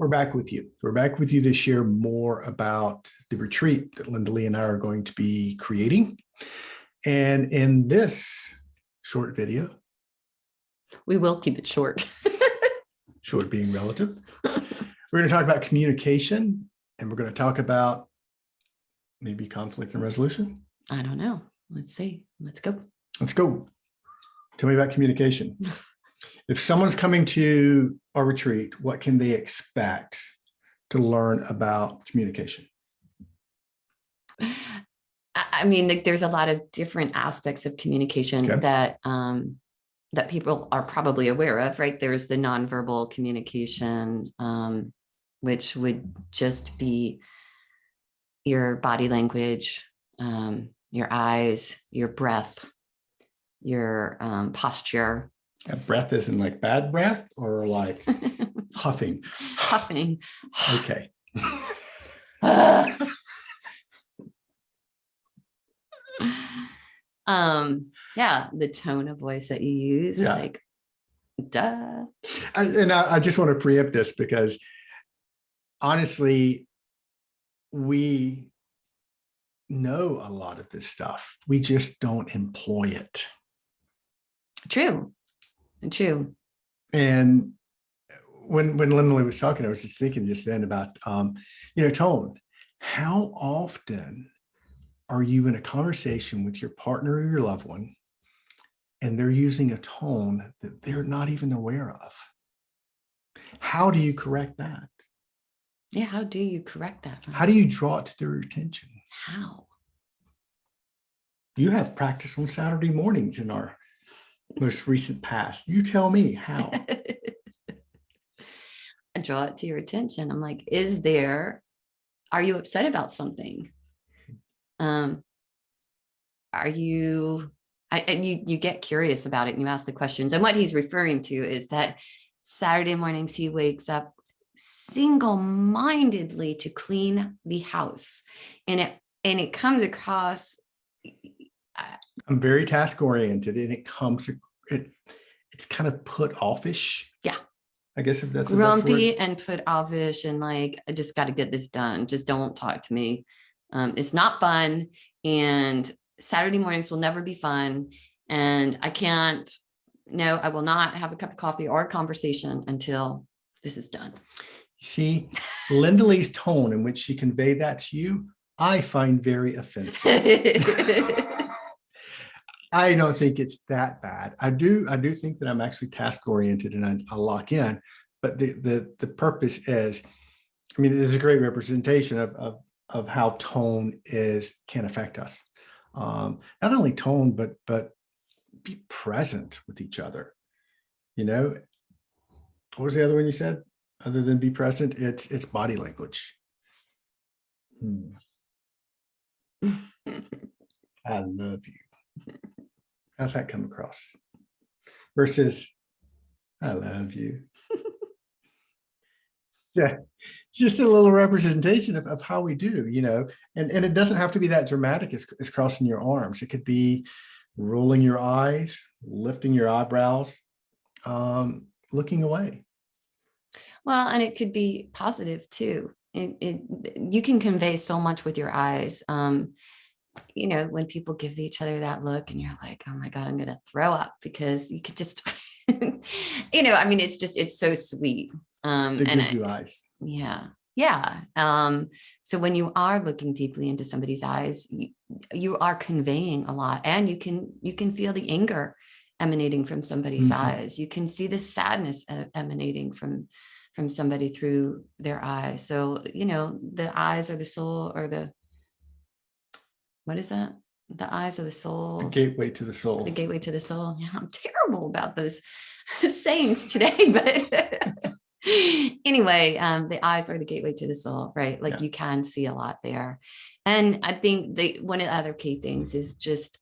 back with you. We're back with you to share more about the retreat that Lindalee and I are going to be creating. And in this short video, we will keep it short. Short being relative. We're going to talk about communication, and we're going to talk about maybe conflict and resolution. I don't know. Let's see. Let's go. Let's go. Tell me about communication. If someone's coming to our retreat, what can they expect to learn about communication? I mean, there's a lot of different aspects of communication that people are probably aware of, right? There's the nonverbal communication, which would just be your body language, your eyes, your breath, your posture. Breath isn't like bad breath or like huffing? Huffing. Okay. Yeah, the tone of voice that you use, like, duh. I just want to preempt this because honestly, we know a lot of this stuff. We just don't employ it. True. And when Lindalee was talking, I was just thinking just then about, tone. How often are you in a conversation with your partner or your loved one, and they're using a tone that they're not even aware of? How do you correct that? Yeah, how do you correct that? How do you draw it to their attention? How? You have practice on Saturday mornings in our most recent past. You tell me how. I draw it to your attention. I'm like, are you upset about something? You get curious about it and you ask the questions. And what he's referring to is that Saturday mornings he wakes up single-mindedly to clean the house, and it comes across. I'm very task-oriented, and it's kind of put offish. Yeah. I guess if that's grumpy and put offish, and like, I just got to get this done. Just don't talk to me. It's not fun, and Saturday mornings will never be fun. And I will not have a cup of coffee or a conversation until this is done. You see, Lindalee's tone in which she conveyed that to you, I find very offensive. I don't think it's that bad. I do think that I'm actually task-oriented and I lock in, but the purpose is, I mean, it is a great representation of how tone can affect us. Not only tone, but be present with each other. What was the other one you said? Other than be present, it's body language. I love you. How's that come across? Versus, I love you. Yeah, it's just a little representation of how we do, and it doesn't have to be that dramatic as crossing your arms. It could be rolling your eyes, lifting your eyebrows, looking away. Well, and it could be positive too. You can convey so much with your eyes. When people give each other that look and you're like, oh my God, I'm going to throw up, because you could just, it's so sweet. They give you eyes. Yeah. Yeah. So when you are looking deeply into somebody's eyes, you are conveying a lot, and you can feel the anger emanating from somebody's eyes. You can see the sadness emanating from somebody through their eyes. So, the eyes are the soul, or what is that? The eyes of the soul. The gateway to the soul. The gateway to the soul. Yeah, I'm terrible about those sayings today, but anyway, the eyes are the gateway to the soul, right? Like, you can see a lot there. And I think one of the other key things is just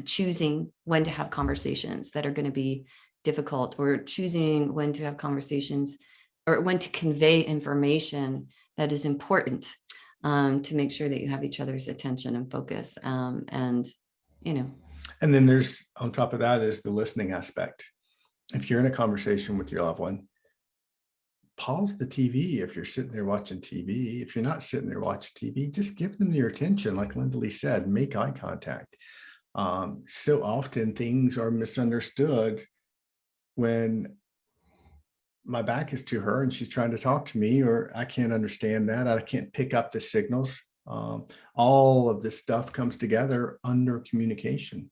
choosing when to have conversations that are going to be difficult, or choosing when to have conversations, or when to convey information that is important, to make sure that you have each other's attention and focus. And then there's, on top of that, is the listening aspect. If you're in a conversation with your loved one, pause the TV if you're sitting there watching TV. If you're not sitting there watching TV, just give them your attention. Like Lindalee said, make eye contact. So often things are misunderstood when my back is to her and she's trying to talk to me, or I can't understand that. I can't pick up the signals. All of this stuff comes together under communication.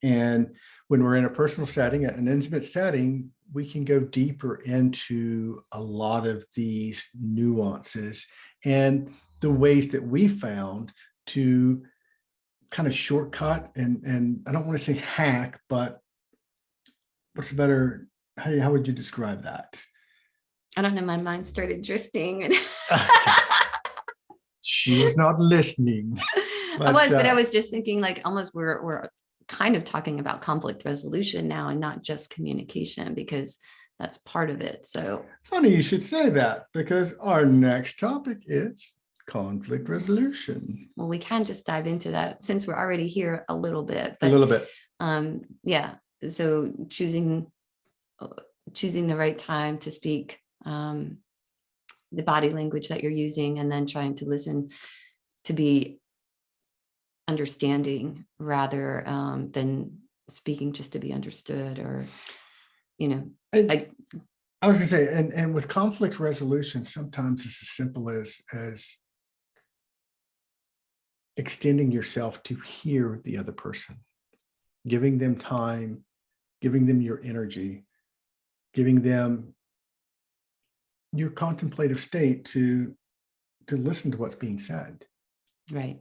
And when we're in a personal setting, an intimate setting, we can go deeper into a lot of these nuances and the ways that we found to kind of shortcut and I don't want to say hack, but what's a better, how would you describe that? I don't know. My mind started drifting. And She was not listening. but I was just thinking like almost we're kind of talking about conflict resolution now and not just communication, because that's part of it. So funny you should say that, because our next topic is conflict resolution. Well, we can just dive into that since we're already here a little bit. But, a little bit. Yeah. So choosing the right time to speak, the body language that you're using, and then trying to listen to be understanding rather than speaking just to be understood, or, I was going to say, and with conflict resolution, sometimes it's as simple as extending yourself to hear the other person, giving them time, giving them your energy, giving them your contemplative state to listen to what's being said. Right.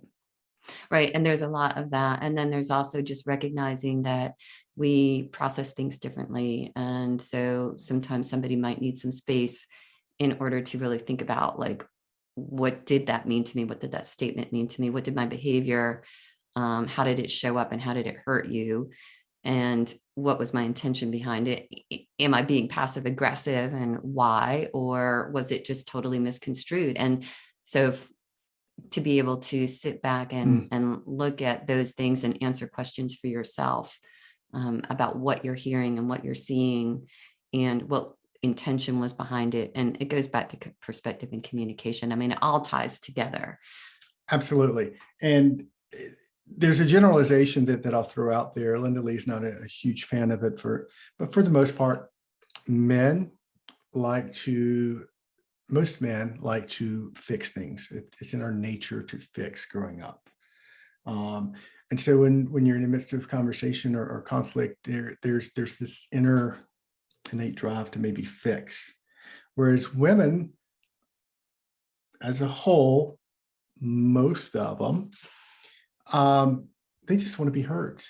And there's a lot of that. And then there's also just recognizing that we process things differently. And so sometimes somebody might need some space in order to really think about, like, what did that mean to me? What did that statement mean to me? What did my behavior, how did it show up, and how did it hurt you? And what was my intention behind it? Am I being passive aggressive, and why? Or was it just totally misconstrued? And so to be able to sit back and look at those things and answer questions for yourself about what you're hearing and what you're seeing and what intention was behind it. And it goes back to perspective and communication. I mean, it all ties together. Absolutely. And there's a generalization that I'll throw out there. Lindalee's not a huge fan of it, but for the most part, most men like to fix things. It's in our nature to fix growing up. And so when you're in the midst of conversation or conflict, there's this innate drive to maybe fix. Whereas women, as a whole, most of them, they just want to be heard.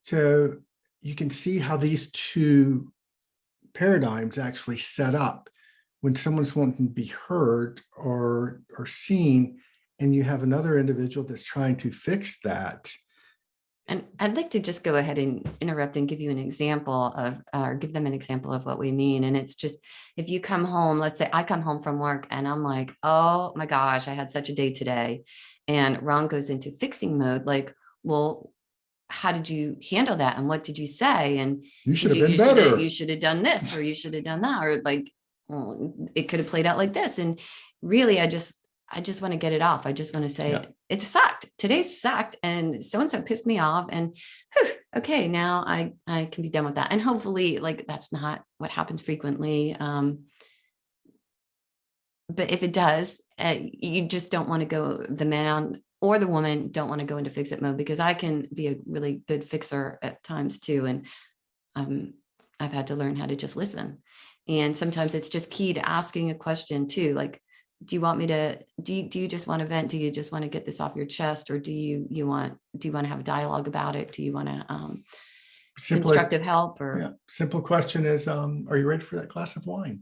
So you can see how these two paradigms actually set up. When someone's wanting to be heard or seen, and you have another individual that's trying to fix that. And I'd like to just go ahead and interrupt and give you an example of, or give them an example of what we mean. And it's just, if you come home, let's say I come home from work and I'm like, oh my gosh, I had such a day today. And Ron goes into fixing mode. Like, well, how did you handle that? And what did you say? And you should have been better. You should have done this, or you should have done that, or like, well, it could have played out like this. And really, I just want to get it off. I just want to say it sucked. Today sucked. And so-and-so pissed me off. And okay, now I can be done with that. And hopefully, like, that's not what happens frequently. But if it does, you just don't want to go, the man or the woman don't want to go into fix it mode, because I can be a really good fixer at times too. And I've had to learn how to just listen. And sometimes it's just key to asking a question too. Like, do you want me to, do you just want to vent? Do you just want to get this off your chest? Or do you want to have a dialogue about it? Do you want to constructive help? Or simple question is, are you ready for that glass of wine?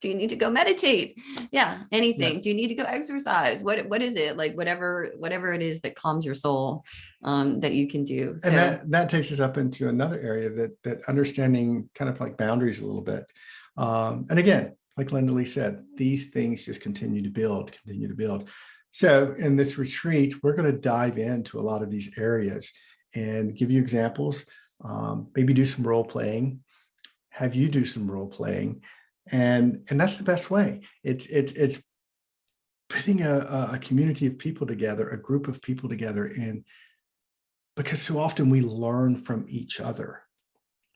Do you need to go meditate? Yeah, anything. Do you need to go exercise? What is it? Like, whatever it is that calms your soul, that you can do. So, and that takes us up into another area that understanding kind of like boundaries a little bit. And again, like Lindalee said, these things just continue to build. So in this retreat, we're going to dive into a lot of these areas and give you examples, maybe do some role playing, have you do some role playing. And that's the best way. It's putting a community of people together, a group of people together, and because so often we learn from each other.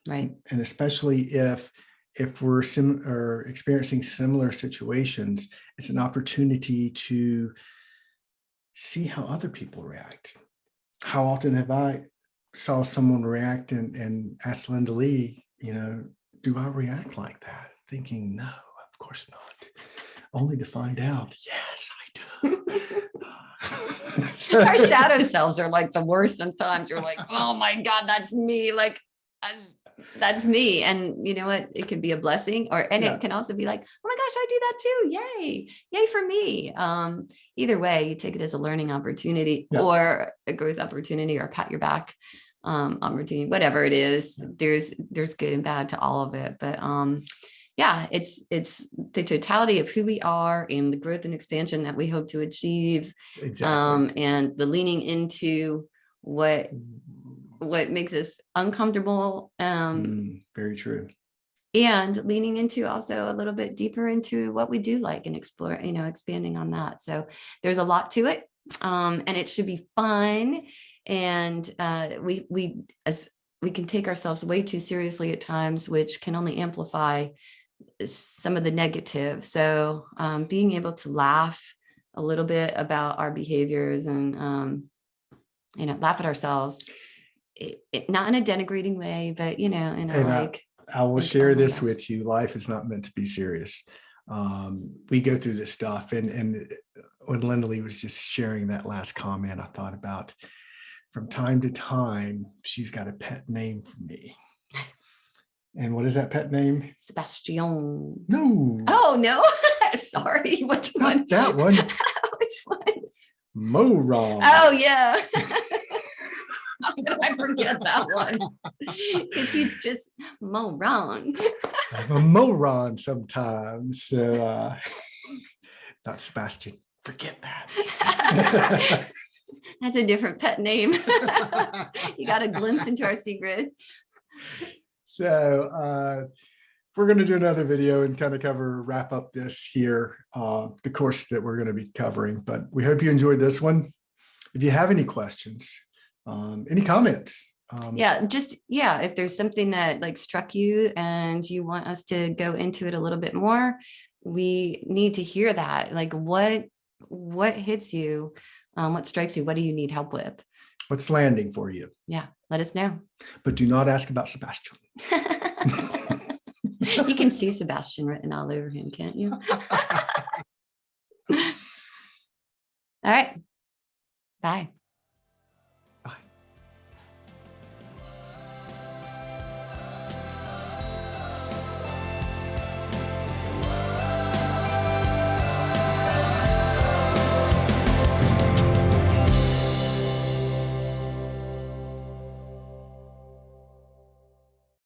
Right. And especially if we're experiencing similar situations, it's an opportunity to see how other people react. How often have I saw someone react and asked Lindalee, do I react like that? Thinking, no, of course not. Only to find out, yes, I do. Our shadow selves are like the worst sometimes. You're like, oh my God, that's me. Like, that's me. And you know what? It can be a blessing, it can also be like, oh my gosh, I do that too. Yay. Yay for me. Either way, you take it as a learning opportunity or a growth opportunity or a pat your back opportunity, whatever it is. There's good and bad to all of it. But it's the totality of who we are and the growth and expansion that we hope to achieve. Exactly. And the leaning into what makes us uncomfortable. Very true. And leaning into also a little bit deeper into what we do like and explore, expanding on that. So there's a lot to it. And it should be fun. And we can take ourselves way too seriously at times, which can only amplify some of the negative. So being able to laugh a little bit about our behaviors and laugh at ourselves, not in a denigrating way, but I will share this with you. Life is not meant to be serious. We go through this stuff, and when Lindalee was just sharing that last comment, I thought about, from time to time, she's got a pet name for me. And what is that pet name? Sebastian. No. Oh, no. Sorry. Which Not one? that one. Which one? Moron. Oh, yeah. How could I forget that one? Because he's just moron. I'm a moron sometimes. So, not Sebastian. Forget that. That's a different pet name. You got a glimpse into our secrets. So we're going to do another video and kind of wrap up this here, the course that we're going to be covering. But we hope you enjoyed this one. If you have any questions, any comments. If there's something that struck you and you want us to go into it a little bit more, we need to hear that. What hits you? What strikes you? What do you need help with? What's landing for you? Yeah, let us know. But do not ask about Sebastian. You can see Sebastian written all over him, can't you? All right. Bye.